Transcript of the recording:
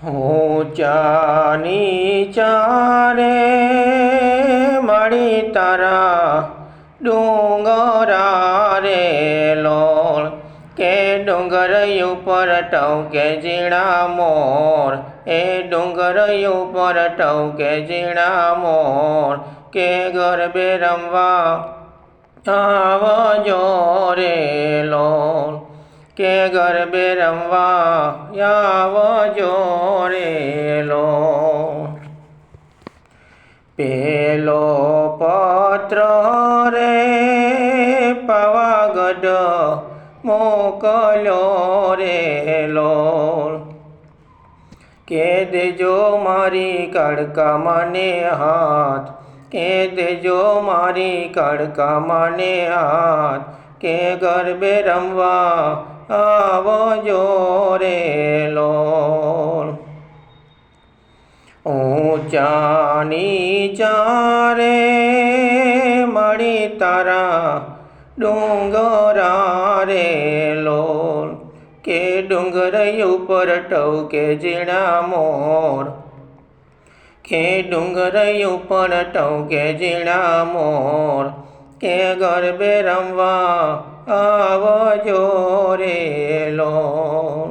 ઊંચા નીચા રે મળી તારા ડુંગરા રે લોલ કે ડુંગર ઉપર ટવકે ઝીણા મોર એ ડુંગર ઉપર ટવકે ઝીણા મોર કે ગરબે રમવા આવજો રે લોલ કે ગરબે રમવા આવજો રે લોલ પેલો પત્ર રે પાવાગઢ મોકલ્યો રે લોલ કે દેજો મારી કડકા મને હાથ કે દેજો મારી કડકા મને હાથ કે ગરબે રમવા આવજો રે લોલ ઊંચા નીચા રે મળી તારા ડુંગરા રે લોલ કે ડુંગર ઉપર ટવકે ઝીણા મોર કે ડુંગર ઉપર ટવકે ઝીણા મોર કે ગરબે રમવા આવજો રે લોલ।